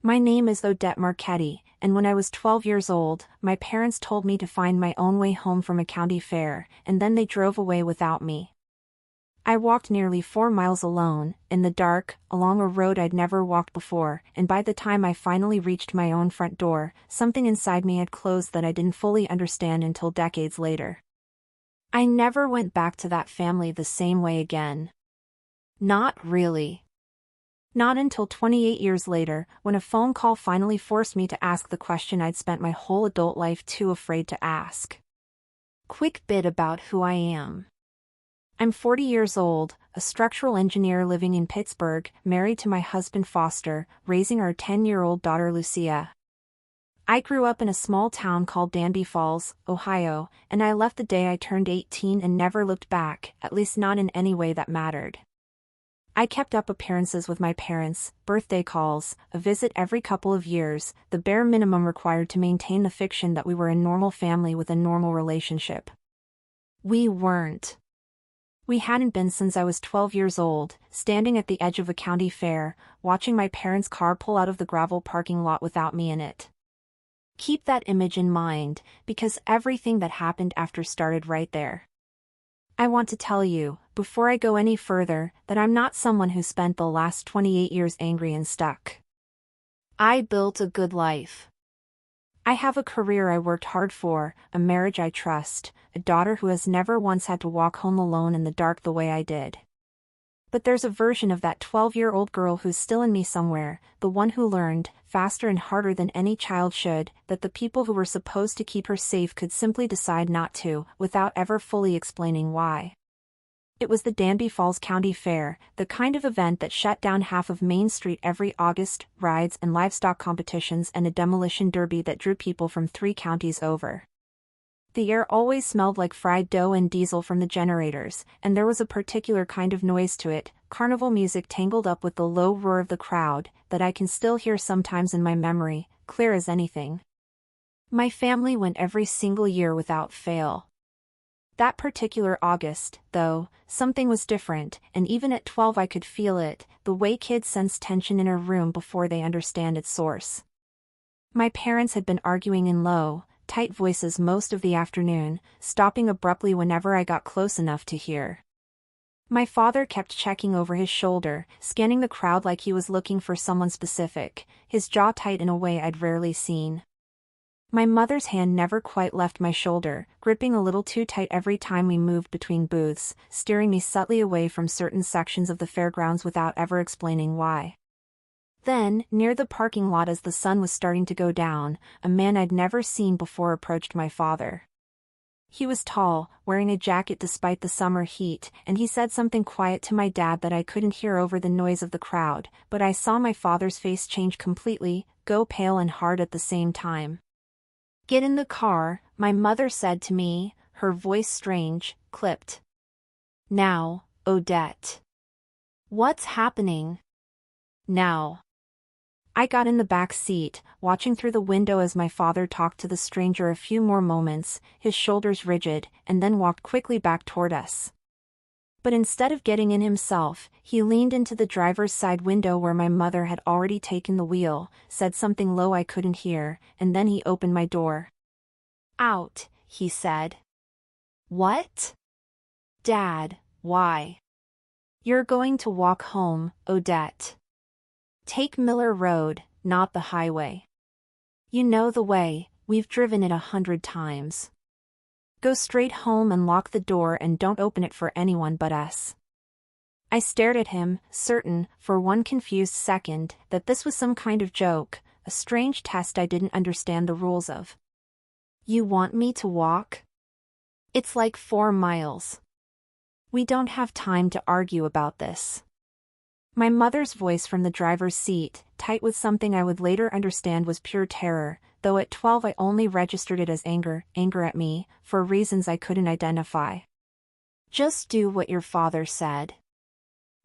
My name is Odette Marchetti, and when I was 12 years old, my parents told me to find my own way home from a county fair, and then they drove away without me. I walked nearly 4 miles alone, in the dark, along a road I'd never walked before, and by the time I finally reached my own front door, something inside me had closed that I didn't fully understand until decades later. I never went back to that family the same way again. Not really. Not until 28 years later, when a phone call finally forced me to ask the question I'd spent my whole adult life too afraid to ask. Quick bit about who I am. I'm 40 years old, a structural engineer living in Pittsburgh, married to my husband Foster, raising our 10-year-old daughter Lucia. I grew up in a small town called Danby Falls, Ohio, and I left the day I turned 18 and never looked back, at least not in any way that mattered. I kept up appearances with my parents, birthday calls, a visit every couple of years, the bare minimum required to maintain the fiction that we were a normal family with a normal relationship. We weren't. We hadn't been since I was 12 years old, standing at the edge of a county fair, watching my parents' car pull out of the gravel parking lot without me in it. Keep that image in mind, because everything that happened after started right there. I want to tell you, before I go any further, that I'm not someone who spent the last 28 years angry and stuck. I built a good life. I have a career I worked hard for, a marriage I trust, a daughter who has never once had to walk home alone in the dark the way I did. But there's a version of that 12-year-old girl who's still in me somewhere, the one who learned, faster and harder than any child should, that the people who were supposed to keep her safe could simply decide not to, without ever fully explaining why. It was the Danby Falls County Fair, the kind of event that shut down half of Main Street every August, rides and livestock competitions and a demolition derby that drew people from 3 counties over. The air always smelled like fried dough and diesel from the generators, and there was a particular kind of noise to it, carnival music tangled up with the low roar of the crowd, that I can still hear sometimes in my memory, clear as anything. My family went every single year without fail. That particular August, though, something was different, and even at 12 I could feel it, the way kids sense tension in a room before they understand its source. My parents had been arguing in low, tight voices most of the afternoon, stopping abruptly whenever I got close enough to hear. My father kept checking over his shoulder, scanning the crowd like he was looking for someone specific, his jaw tight in a way I'd rarely seen. My mother's hand never quite left my shoulder, gripping a little too tight every time we moved between booths, steering me subtly away from certain sections of the fairgrounds without ever explaining why. Then, near the parking lot as the sun was starting to go down, a man I'd never seen before approached my father. He was tall, wearing a jacket despite the summer heat, and he said something quiet to my dad that I couldn't hear over the noise of the crowd, but I saw my father's face change completely, go pale and hard at the same time. "Get in the car," my mother said to me, her voice strange, clipped. "Now, Odette. What's happening? Now." I got in the back seat, watching through the window as my father talked to the stranger a few more moments, his shoulders rigid, and then walked quickly back toward us. But instead of getting in himself, he leaned into the driver's side window where my mother had already taken the wheel, said something low I couldn't hear, and then he opened my door. "Out," he said. "What?" "Dad, why?" "You're going to walk home, Odette. Take Miller Road, not the highway. You know the way, we've driven it 100 times. Go straight home and lock the door and don't open it for anyone but us." I stared at him, certain, for one confused second, that this was some kind of joke, a strange test I didn't understand the rules of. "You want me to walk? It's like 4 miles. We don't have time to argue about this." My mother's voice from the driver's seat, tight with something I would later understand was pure terror, though at 12 I only registered it as anger at me, for reasons I couldn't identify. "Just do what your father said."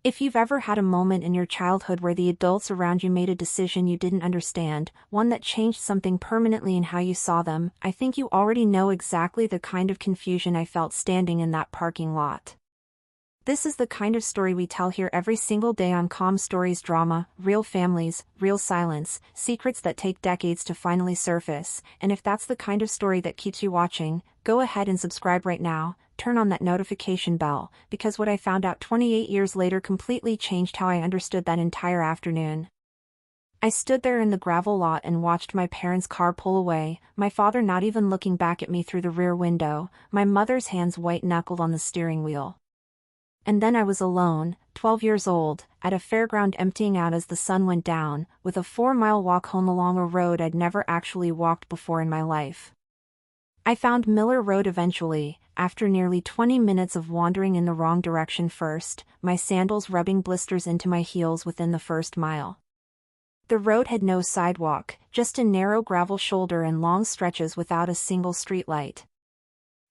If you've ever had a moment in your childhood where the adults around you made a decision you didn't understand, one that changed something permanently in how you saw them, I think you already know exactly the kind of confusion I felt standing in that parking lot. This is the kind of story we tell here every single day on Calm Stories Drama, real families, real silence, secrets that take decades to finally surface, and if that's the kind of story that keeps you watching, go ahead and subscribe right now, turn on that notification bell, because what I found out 28 years later completely changed how I understood that entire afternoon. I stood there in the gravel lot and watched my parents' car pull away, my father not even looking back at me through the rear window, my mother's hands white-knuckled on the steering wheel. And then I was alone, 12 years old, at a fairground emptying out as the sun went down, with a 4-mile walk home along a road I'd never actually walked before in my life. I found Miller Road eventually, after nearly 20 minutes of wandering in the wrong direction first, my sandals rubbing blisters into my heels within the first mile. The road had no sidewalk, just a narrow gravel shoulder and long stretches without a single streetlight.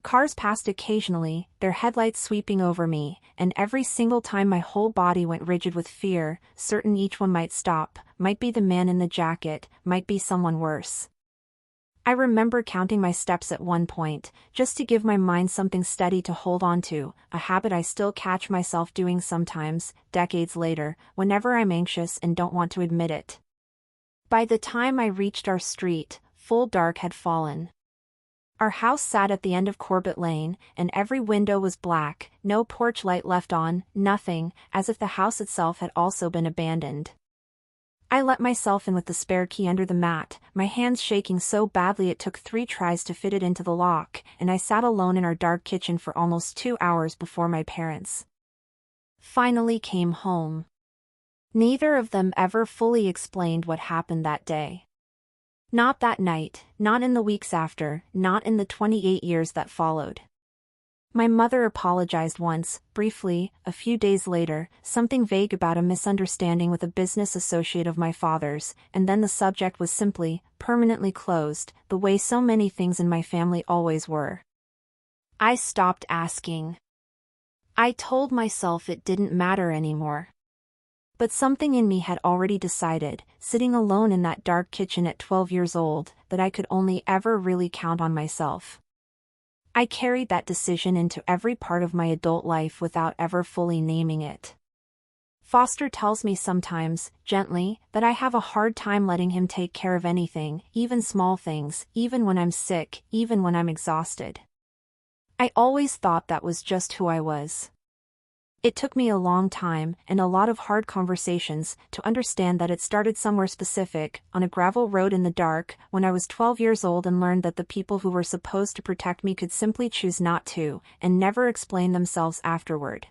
Cars passed occasionally, their headlights sweeping over me, and every single time my whole body went rigid with fear, certain each one might stop, might be the man in the jacket, might be someone worse. I remember counting my steps at one point, just to give my mind something steady to hold on to, a habit I still catch myself doing sometimes, decades later, whenever I'm anxious and don't want to admit it. By the time I reached our street, full dark had fallen. Our house sat at the end of Corbett Lane, and every window was black, no porch light left on, nothing, as if the house itself had also been abandoned. I let myself in with the spare key under the mat, my hands shaking so badly it took 3 tries to fit it into the lock, and I sat alone in our dark kitchen for almost 2 hours before my parents finally came home. Neither of them ever fully explained what happened that day. Not that night, not in the weeks after, not in the 28 years that followed. My mother apologized once, briefly, a few days later, something vague about a misunderstanding with a business associate of my father's, and then the subject was simply, permanently closed, the way so many things in my family always were. I stopped asking. I told myself it didn't matter anymore. But something in me had already decided, sitting alone in that dark kitchen at 12 years old, that I could only ever really count on myself. I carried that decision into every part of my adult life without ever fully naming it. Foster tells me sometimes, gently, that I have a hard time letting him take care of anything, even small things, even when I'm sick, even when I'm exhausted. I always thought that was just who I was. It took me a long time, and a lot of hard conversations, to understand that it started somewhere specific, on a gravel road in the dark, when I was 12 years old and learned that the people who were supposed to protect me could simply choose not to, and never explain themselves afterward.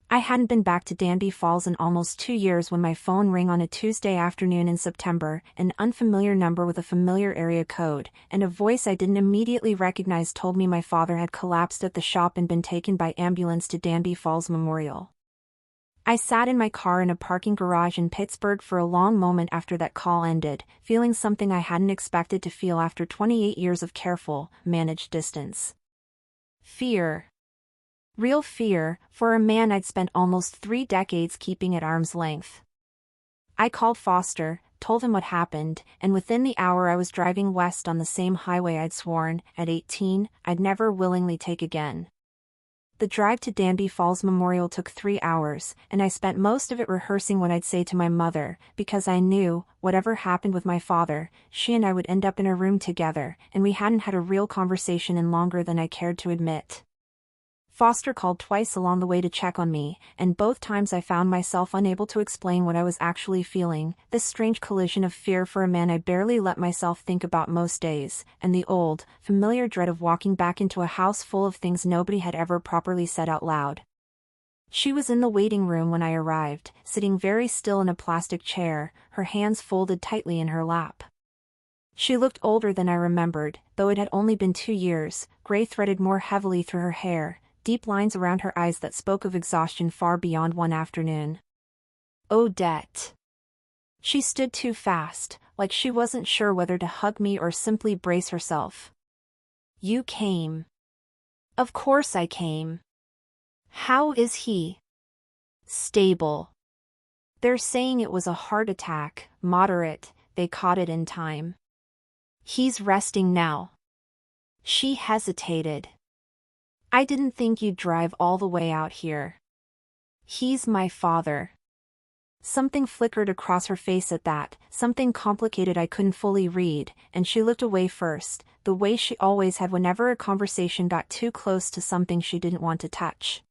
I hadn't been back to Danby Falls in almost 2 years when my phone rang on a Tuesday afternoon in September, an unfamiliar number with a familiar area code, and a voice I didn't immediately recognize told me my father had collapsed at the shop and been taken by ambulance to Danby Falls Memorial. I sat in my car in a parking garage in Pittsburgh for a long moment after that call ended, feeling something I hadn't expected to feel after 28 years of careful, managed distance. Fear. Real fear, for a man I'd spent almost 3 decades keeping at arm's length. I called Foster, told him what happened, and within the hour I was driving west on the same highway I'd sworn, at 18, I'd never willingly take again. The drive to Danby Falls Memorial took 3 hours, and I spent most of it rehearsing what I'd say to my mother, because I knew, whatever happened with my father, she and I would end up in a room together, and we hadn't had a real conversation in longer than I cared to admit. Foster called twice along the way to check on me, and both times I found myself unable to explain what I was actually feeling, this strange collision of fear for a man I barely let myself think about most days, and the old, familiar dread of walking back into a house full of things nobody had ever properly said out loud. She was in the waiting room when I arrived, sitting very still in a plastic chair, her hands folded tightly in her lap. She looked older than I remembered, though it had only been 2 years, gray threaded more heavily through her hair, deep lines around her eyes that spoke of exhaustion far beyond one afternoon. Odette. She stood too fast, like she wasn't sure whether to hug me or simply brace herself. You came. Of course I came. How is he? Stable. They're saying it was a heart attack, moderate, they caught it in time. He's resting now. She hesitated. I didn't think you'd drive all the way out here. He's my father. Something flickered across her face at that, something complicated I couldn't fully read, and she looked away first, the way she always had whenever a conversation got too close to something she didn't want to touch.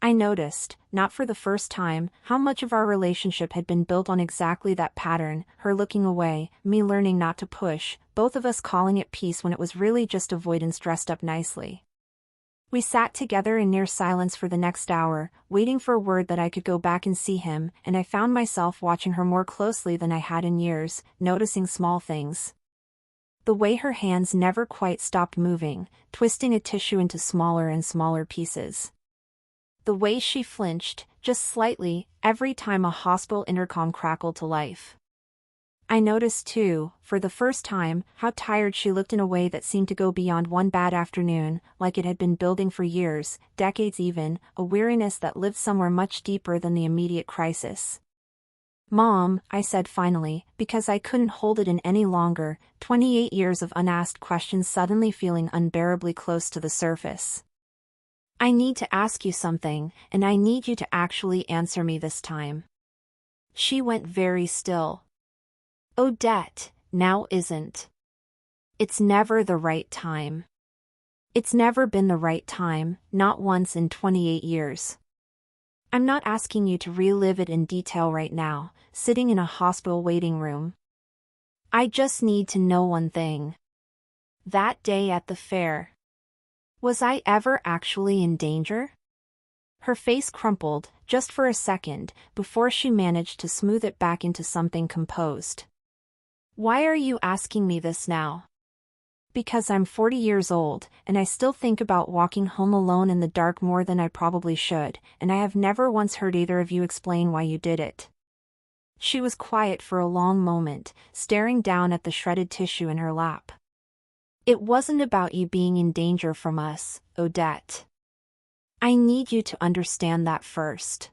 I noticed, not for the first time, how much of our relationship had been built on exactly that pattern, her looking away, me learning not to push, both of us calling it peace when it was really just avoidance dressed up nicely. We sat together in near silence for the next hour, waiting for a word that I could go back and see him, and I found myself watching her more closely than I had in years, noticing small things. The way her hands never quite stopped moving, twisting a tissue into smaller and smaller pieces. The way she flinched, just slightly, every time a hospital intercom crackled to life. I noticed too, for the first time, how tired she looked in a way that seemed to go beyond one bad afternoon, like it had been building for years, decades even, a weariness that lived somewhere much deeper than the immediate crisis. "Mom," I said finally, because I couldn't hold it in any longer, 28 years of unasked questions suddenly feeling unbearably close to the surface. "I need to ask you something, and I need you to actually answer me this time." She went very still. "Odette, now isn't. It's never the right time. It's never been the right time, not once in 28 years. I'm not asking you to relive it in detail right now, sitting in a hospital waiting room. I just need to know one thing. That day at the fair. Was I ever actually in danger?" Her face crumpled, just for a second, before she managed to smooth it back into something composed. "Why are you asking me this now?" "Because I'm 40 years old, and I still think about walking home alone in the dark more than I probably should, and I have never once heard either of you explain why you did it." She was quiet for a long moment, staring down at the shredded tissue in her lap. "It wasn't about you being in danger from us, Odette. I need you to understand that first.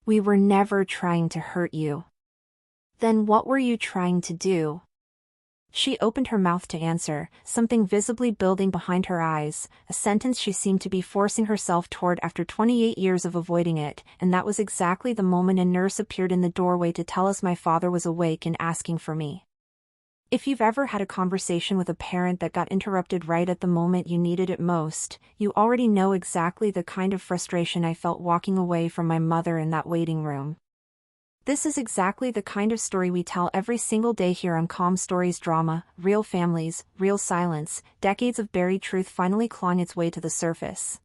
We were never trying to hurt you." "Then what were you trying to do?" She opened her mouth to answer, something visibly building behind her eyes, a sentence she seemed to be forcing herself toward after 28 years of avoiding it, and that was exactly the moment a nurse appeared in the doorway to tell us my father was awake and asking for me. If you've ever had a conversation with a parent that got interrupted right at the moment you needed it most, you already know exactly the kind of frustration I felt walking away from my mother in that waiting room. This is exactly the kind of story we tell every single day here on Calm Stories Drama, real families, real silence, decades of buried truth finally clawing its way to the surface.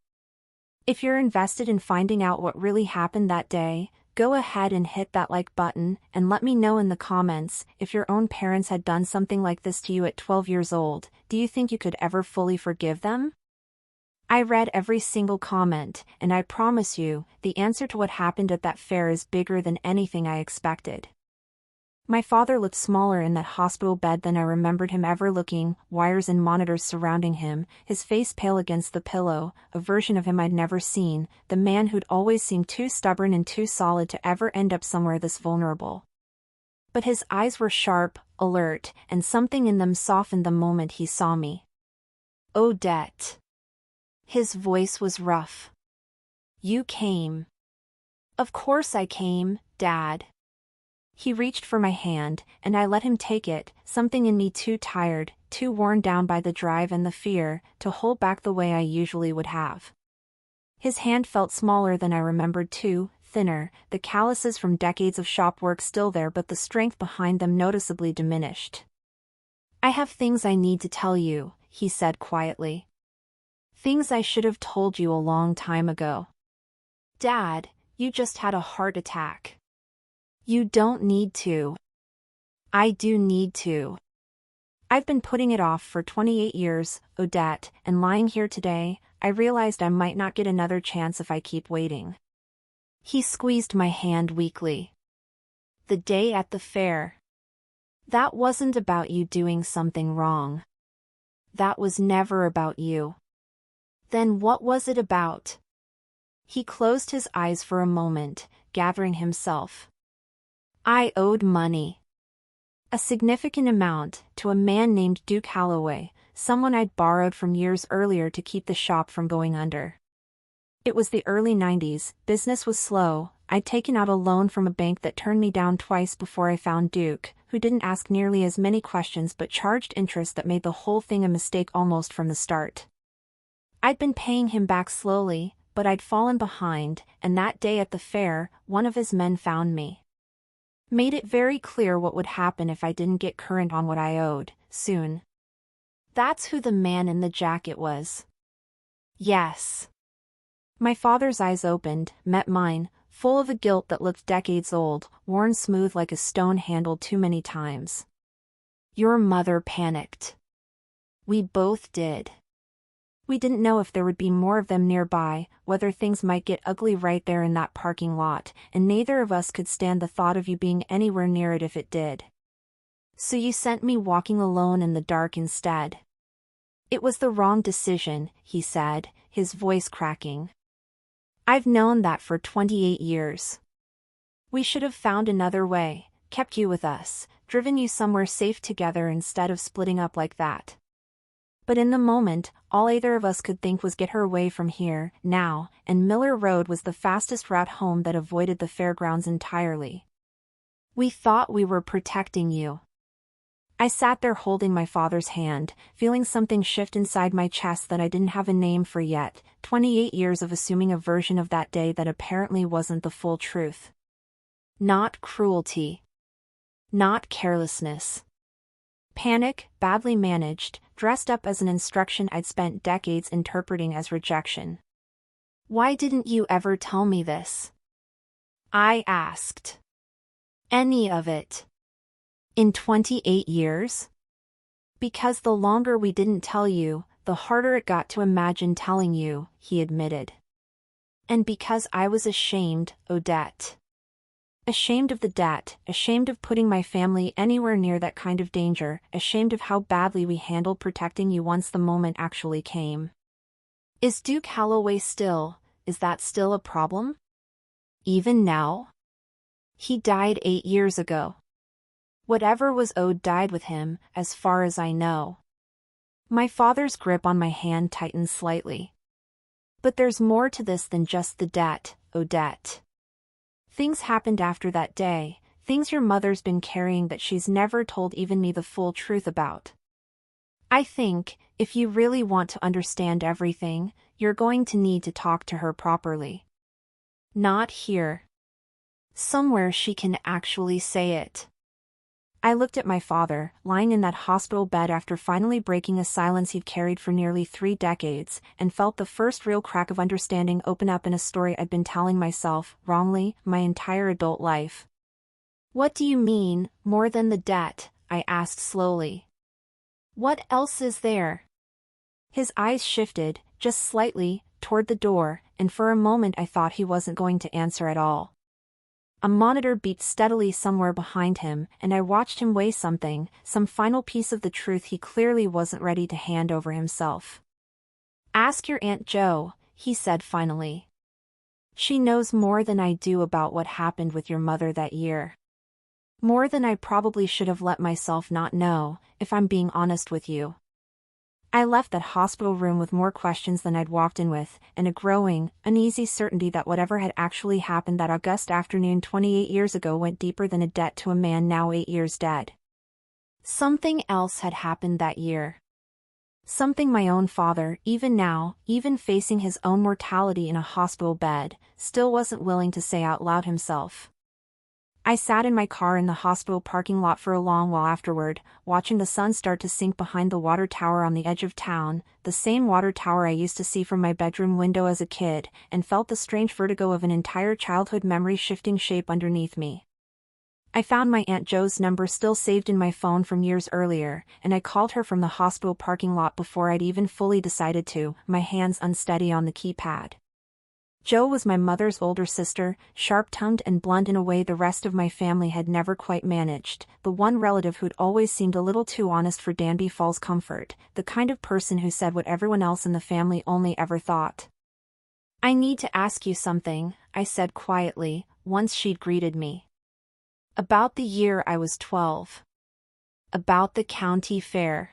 If you're invested in finding out what really happened that day, go ahead and hit that like button, and let me know in the comments, if your own parents had done something like this to you at 12 years old, do you think you could ever fully forgive them? I read every single comment, and I promise you, the answer to what happened at that fair is bigger than anything I expected. My father looked smaller in that hospital bed than I remembered him ever looking, wires and monitors surrounding him, his face pale against the pillow, a version of him I'd never seen, the man who'd always seemed too stubborn and too solid to ever end up somewhere this vulnerable. But his eyes were sharp, alert, and something in them softened the moment he saw me. "Odette." His voice was rough. "You came." "Of course I came, Dad." He reached for my hand, and I let him take it, something in me too tired, too worn down by the drive and the fear, to hold back the way I usually would have. His hand felt smaller than I remembered too, thinner, the calluses from decades of shop work still there but the strength behind them noticeably diminished. "I have things I need to tell you," he said quietly. "Things I should have told you a long time ago. Dad, you just had a heart attack. You don't need to. I do need to. I've been putting it off for 28 years, Odette, and lying here today, I realized I might not get another chance if I keep waiting." He squeezed my hand weakly. "The day at the fair. That wasn't about you doing something wrong. That was never about you. Then what was it about?" He closed his eyes for a moment, gathering himself. "I owed money. A significant amount, to a man named Duke Holloway, someone I'd borrowed from years earlier to keep the shop from going under. It was the early 90s, business was slow. I'd taken out a loan from a bank that turned me down twice before I found Duke, who didn't ask nearly as many questions but charged interest that made the whole thing a mistake almost from the start. I'd been paying him back slowly, but I'd fallen behind, and that day at the fair, one of his men found me. Made it very clear what would happen if I didn't get current on what I owed, soon. That's who the man in the jacket was. Yes. My father's eyes opened, met mine, full of a guilt that looked decades old, worn smooth like a stone handled too many times. Your mother panicked. We both did. We didn't know if there would be more of them nearby, whether things might get ugly right there in that parking lot, and neither of us could stand the thought of you being anywhere near it if it did. So you sent me walking alone in the dark instead. It was the wrong decision, he said, his voice cracking. I've known that for 28 years. We should have found another way, kept you with us, driven you somewhere safe together instead of splitting up like that. But in the moment, all either of us could think was get her away from here, now, and Miller Road was the fastest route home that avoided the fairgrounds entirely. We thought we were protecting you. I sat there holding my father's hand, feeling something shift inside my chest that I didn't have a name for yet, 28 years of assuming a version of that day that apparently wasn't the full truth. Not cruelty. Not carelessness. Panic, badly managed, dressed up as an instruction I'd spent decades interpreting as rejection. Why didn't you ever tell me this? I asked. Any of it. In 28 years? Because the longer we didn't tell you, the harder it got to imagine telling you, he admitted. And because I was ashamed, Odette. Ashamed of the debt, ashamed of putting my family anywhere near that kind of danger, ashamed of how badly we handled protecting you once the moment actually came. Is Duke Holloway is that still a problem? Even now? He died 8 years ago. Whatever was owed died with him, as far as I know. My father's grip on my hand tightened slightly. But there's more to this than just the debt, Odette. Things happened after that day, things your mother's been carrying that she's never told even me the full truth about. I think, if you really want to understand everything, you're going to need to talk to her properly. Not here. Somewhere she can actually say it. I looked at my father, lying in that hospital bed after finally breaking a silence he'd carried for nearly 3 decades, and felt the first real crack of understanding open up in a story I'd been telling myself, wrongly, my entire adult life. What do you mean, more than the debt? I asked slowly. What else is there? His eyes shifted, just slightly, toward the door, and for a moment I thought he wasn't going to answer at all. A monitor beat steadily somewhere behind him, and I watched him weigh something, some final piece of the truth he clearly wasn't ready to hand over himself. Ask your Aunt Jo, he said finally. She knows more than I do about what happened with your mother that year. More than I probably should have let myself not know, if I'm being honest with you. I left that hospital room with more questions than I'd walked in with, and a growing, uneasy certainty that whatever had actually happened that August afternoon 28 years ago went deeper than a debt to a man now 8 years dead. Something else had happened that year. Something my own father, even now, even facing his own mortality in a hospital bed, still wasn't willing to say out loud himself. I sat in my car in the hospital parking lot for a long while afterward, watching the sun start to sink behind the water tower on the edge of town, the same water tower I used to see from my bedroom window as a kid, and felt the strange vertigo of an entire childhood memory shifting shape underneath me. I found my Aunt Jo's number still saved in my phone from years earlier, and I called her from the hospital parking lot before I'd even fully decided to, my hands unsteady on the keypad. Jo was my mother's older sister, sharp-tongued and blunt in a way the rest of my family had never quite managed, the one relative who'd always seemed a little too honest for Danby Fall's comfort, the kind of person who said what everyone else in the family only ever thought. I need to ask you something, I said quietly, once she'd greeted me. About the year I was 12. About the county fair.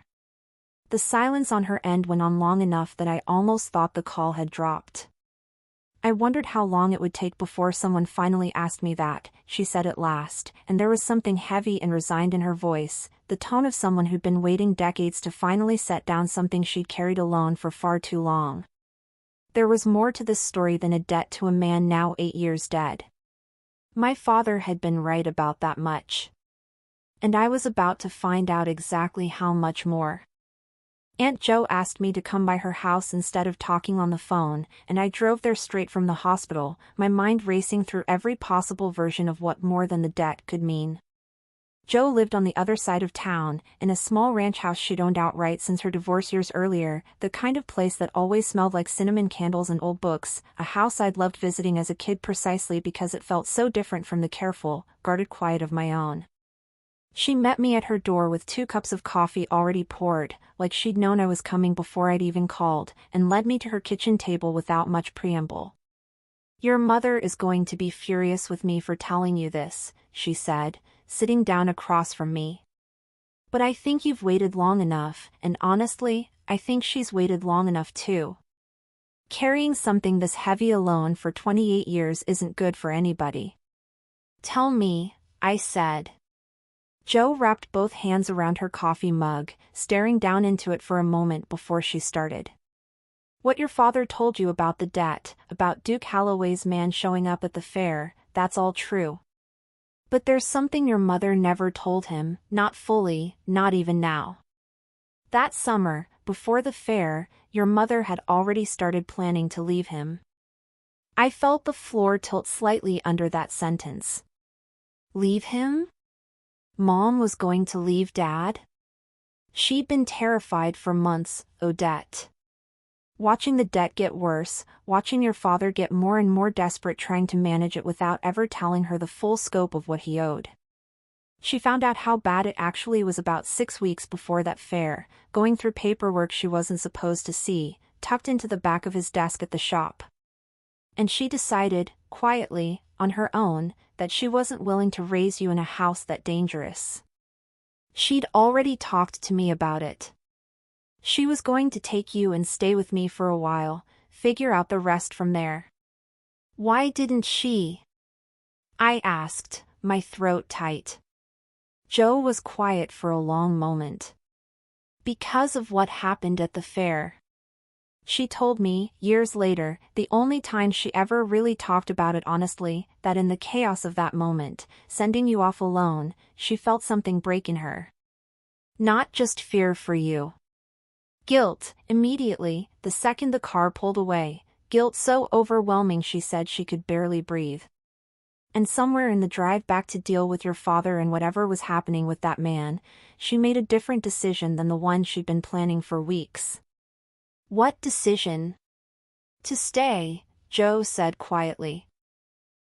The silence on her end went on long enough that I almost thought the call had dropped. I wondered how long it would take before someone finally asked me that, she said at last, and there was something heavy and resigned in her voice, the tone of someone who'd been waiting decades to finally set down something she'd carried alone for far too long. There was more to this story than a debt to a man now 8 years dead. My father had been right about that much. And I was about to find out exactly how much more. Aunt Jo asked me to come by her house instead of talking on the phone, and I drove there straight from the hospital, my mind racing through every possible version of what more than the debt could mean. Jo lived on the other side of town, in a small ranch house she'd owned outright since her divorce years earlier, the kind of place that always smelled like cinnamon candles and old books, a house I'd loved visiting as a kid precisely because it felt so different from the careful, guarded quiet of my own. She met me at her door with 2 cups of coffee already poured, like she'd known I was coming before I'd even called, and led me to her kitchen table without much preamble. "Your mother is going to be furious with me for telling you this," she said, sitting down across from me. "But I think you've waited long enough, and honestly, I think she's waited long enough too. Carrying something this heavy alone for 28 years isn't good for anybody." "Tell me," I said. Jo wrapped both hands around her coffee mug, staring down into it for a moment before she started. "What your father told you about the debt, about Duke Holloway's man showing up at the fair, that's all true. But there's something your mother never told him, not fully, not even now. That summer, before the fair, your mother had already started planning to leave him." I felt the floor tilt slightly under that sentence. Leave him? Mom was going to leave Dad? She'd been terrified for months, Odette. Watching the debt get worse, watching your father get more and more desperate trying to manage it without ever telling her the full scope of what he owed. She found out how bad it actually was about 6 weeks before that fair, going through paperwork she wasn't supposed to see, tucked into the back of his desk at the shop. And she decided, quietly, on her own, that she wasn't willing to raise you in a house that dangerous. She'd already talked to me about it. She was going to take you and stay with me for a while, figure out the rest from there. Why didn't she? I asked, my throat tight. Jo was quiet for a long moment. Because of what happened at the fair. She told me, years later, the only time she ever really talked about it honestly, that in the chaos of that moment, sending you off alone, she felt something break in her. Not just fear for you. Guilt, immediately, the second the car pulled away, guilt so overwhelming she said she could barely breathe. And somewhere in the drive back to deal with your father and whatever was happening with that man, she made a different decision than the one she'd been planning for weeks. What decision? To stay, Jo said quietly.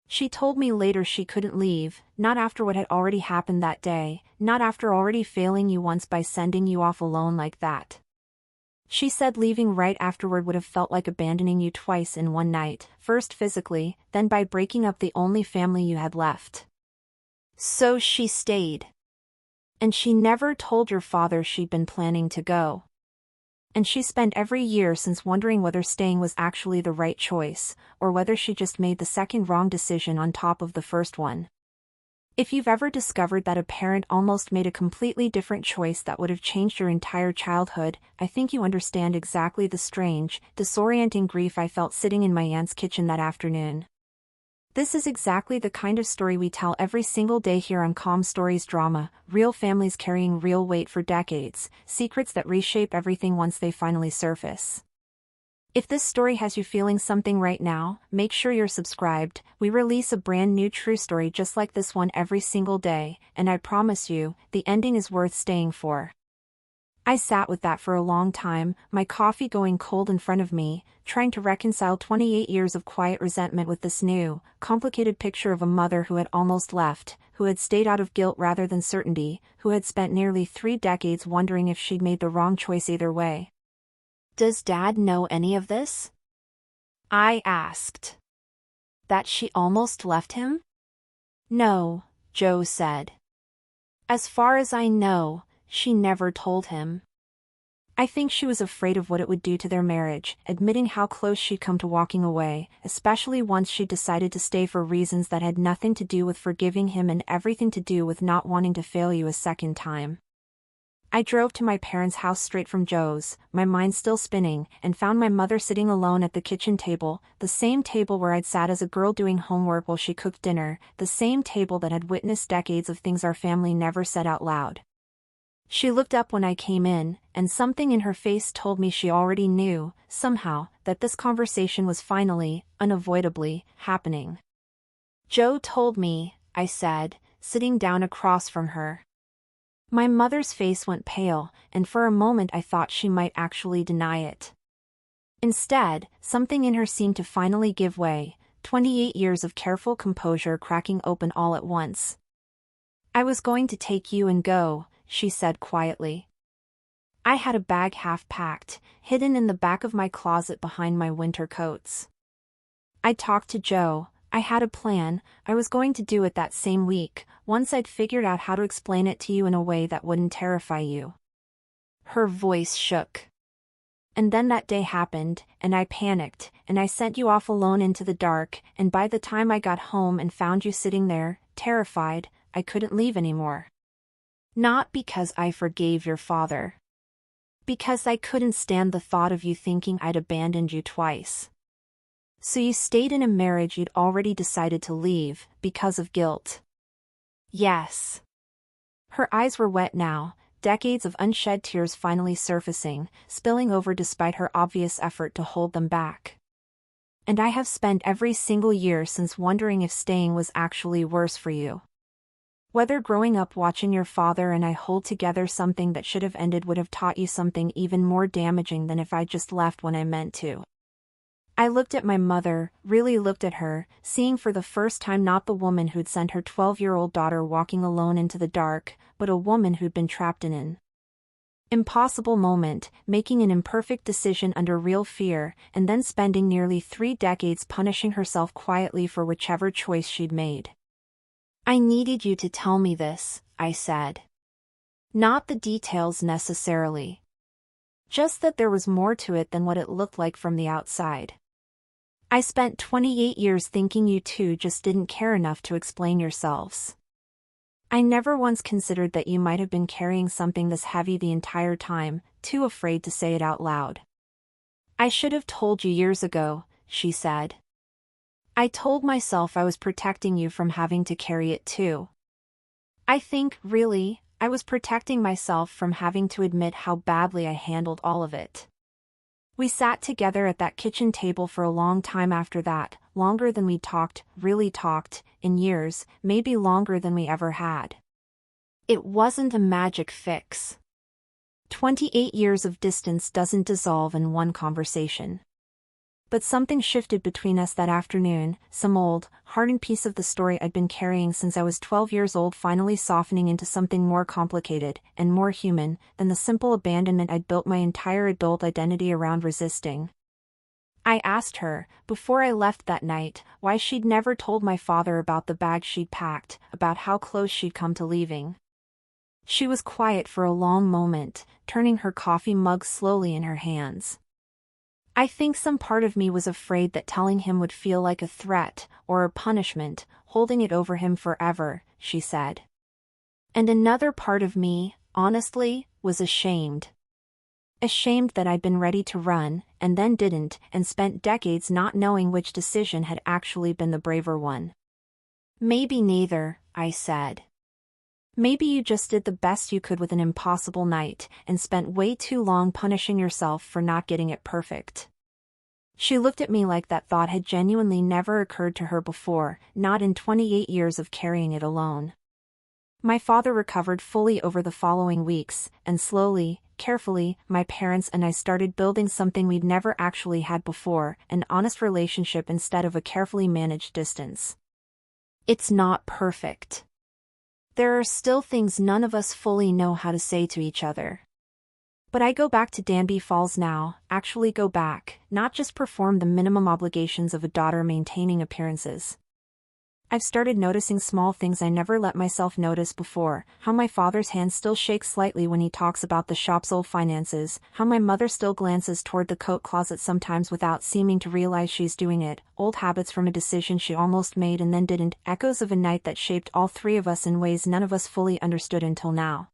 She told me later she couldn't leave, not after what had already happened that day, not after already failing you once by sending you off alone like that. She said leaving right afterward would have felt like abandoning you twice in one night, first physically, then by breaking up the only family you had left. So she stayed. And she never told your father she'd been planning to go. And she spent every year since wondering whether staying was actually the right choice, or whether she just made the second wrong decision on top of the first one. If you've ever discovered that a parent almost made a completely different choice that would have changed your entire childhood, I think you understand exactly the strange, disorienting grief I felt sitting in my aunt's kitchen that afternoon. This is exactly the kind of story we tell every single day here on Calm Stories Drama, real families carrying real weight for decades, secrets that reshape everything once they finally surface. If this story has you feeling something right now, make sure you're subscribed. We release a brand new true story just like this one every single day, and I promise you, the ending is worth staying for. I sat with that for a long time, my coffee going cold in front of me, trying to reconcile 28 years of quiet resentment with this new, complicated picture of a mother who had almost left, who had stayed out of guilt rather than certainty, who had spent nearly 3 decades wondering if she'd made the wrong choice either way. Does Dad know any of this? I asked. That she almost left him? No, Jo said. As far as I know, she never told him. I think she was afraid of what it would do to their marriage, admitting how close she'd come to walking away, especially once she decided to stay for reasons that had nothing to do with forgiving him and everything to do with not wanting to fail you a second time. I drove to my parents' house straight from Joe's, my mind still spinning, and found my mother sitting alone at the kitchen table, the same table where I'd sat as a girl doing homework while she cooked dinner, the same table that had witnessed decades of things our family never said out loud. She looked up when I came in, and something in her face told me she already knew, somehow, that this conversation was finally, unavoidably, happening. "Joe told me," I said, sitting down across from her. My mother's face went pale, and for a moment I thought she might actually deny it. Instead, something in her seemed to finally give way, 28 years of careful composure cracking open all at once. "I was going to take you and go," she said quietly. I had a bag half packed, hidden in the back of my closet behind my winter coats. I talked to Joe. I had a plan. I was going to do it that same week, once I'd figured out how to explain it to you in a way that wouldn't terrify you. Her voice shook. "And then that day happened, and I panicked, and I sent you off alone into the dark, and by the time I got home and found you sitting there, terrified, I couldn't leave anymore. Not because I forgave your father. Because I couldn't stand the thought of you thinking I'd abandoned you twice. So you stayed in a marriage you'd already decided to leave, because of guilt." Yes. Her eyes were wet now, decades of unshed tears finally surfacing, spilling over despite her obvious effort to hold them back. "And I have spent every single year since wondering if staying was actually worse for you. Whether growing up watching your father and I hold together something that should have ended would have taught you something even more damaging than if I just left when I meant to." I looked at my mother, really looked at her, seeing for the first time not the woman who'd sent her 12-year-old daughter walking alone into the dark, but a woman who'd been trapped in an impossible moment, making an imperfect decision under real fear, and then spending nearly 3 decades punishing herself quietly for whichever choice she'd made. "I needed you to tell me this," I said. "Not the details necessarily. Just that there was more to it than what it looked like from the outside. I spent 28 years thinking you two just didn't care enough to explain yourselves. I never once considered that you might have been carrying something this heavy the entire time, too afraid to say it out loud. I should have told you years ago," she said. "I told myself I was protecting you from having to carry it too. I think, really, I was protecting myself from having to admit how badly I handled all of it." We sat together at that kitchen table for a long time after that, longer than we'd talked, really talked, in years, maybe longer than we ever had. It wasn't a magic fix. 28 years of distance doesn't dissolve in one conversation. But something shifted between us that afternoon, some old, hardened piece of the story I'd been carrying since I was 12 years old finally softening into something more complicated, and more human, than the simple abandonment I'd built my entire adult identity around resisting. I asked her, before I left that night, why she'd never told my father about the bag she'd packed, about how close she'd come to leaving. She was quiet for a long moment, turning her coffee mug slowly in her hands. "I think some part of me was afraid that telling him would feel like a threat, or a punishment, holding it over him forever," she said. "And another part of me, honestly, was ashamed. Ashamed that I'd been ready to run, and then didn't, and spent decades not knowing which decision had actually been the braver one." "Maybe neither," I said. "Maybe you just did the best you could with an impossible night, and spent way too long punishing yourself for not getting it perfect." She looked at me like that thought had genuinely never occurred to her before, not in 28 years of carrying it alone. My father recovered fully over the following weeks, and slowly, carefully, my parents and I started building something we'd never actually had before, an honest relationship instead of a carefully managed distance. It's not perfect. There are still things none of us fully know how to say to each other. But I go back to Danby Falls now, actually go back, not just perform the minimum obligations of a daughter maintaining appearances. I've started noticing small things I never let myself notice before, how my father's hand still shakes slightly when he talks about the shop's old finances, how my mother still glances toward the coat closet sometimes without seeming to realize she's doing it, old habits from a decision she almost made and then didn't, echoes of a night that shaped all three of us in ways none of us fully understood until now.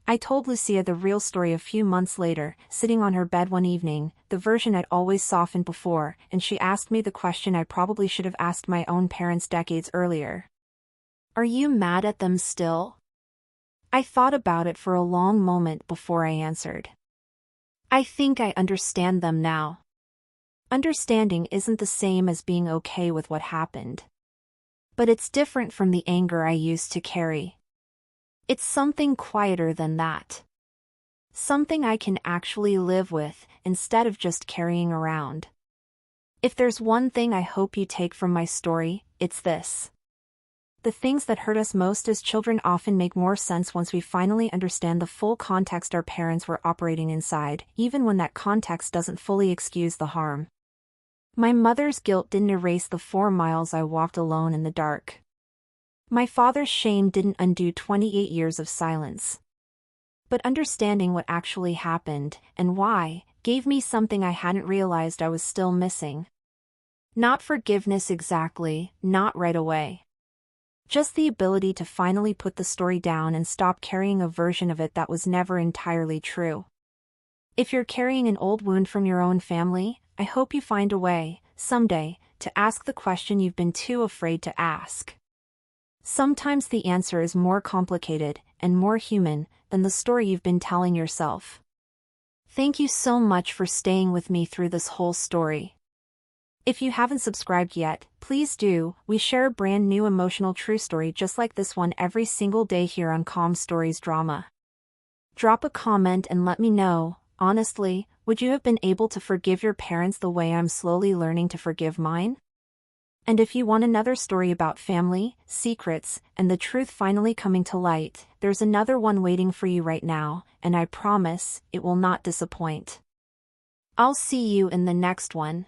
I told Lucia the real story a few months later, sitting on her bed one evening, the version I'd always softened before, and she asked me the question I probably should have asked my own parents decades earlier. Are you mad at them still? I thought about it for a long moment before I answered. I think I understand them now. Understanding isn't the same as being okay with what happened. But it's different from the anger I used to carry. It's something quieter than that. Something I can actually live with, instead of just carrying around. If there's one thing I hope you take from my story, it's this. The things that hurt us most as children often make more sense once we finally understand the full context our parents were operating inside, even when that context doesn't fully excuse the harm. My mother's guilt didn't erase the 4 miles I walked alone in the dark. My father's shame didn't undo 28 years of silence. But understanding what actually happened, and why, gave me something I hadn't realized I was still missing. Not forgiveness exactly, not right away. Just the ability to finally put the story down and stop carrying a version of it that was never entirely true. If you're carrying an old wound from your own family, I hope you find a way, someday, to ask the question you've been too afraid to ask. Sometimes the answer is more complicated and more human than the story you've been telling yourself. Thank you so much for staying with me through this whole story. If you haven't subscribed yet, please do. We share a brand new emotional true story just like this one every single day here on Calm Stories Drama. Drop a comment and let me know, honestly, would you have been able to forgive your parents the way I'm slowly learning to forgive mine? And if you want another story about family, secrets, and the truth finally coming to light, there's another one waiting for you right now, and I promise, it will not disappoint. I'll see you in the next one.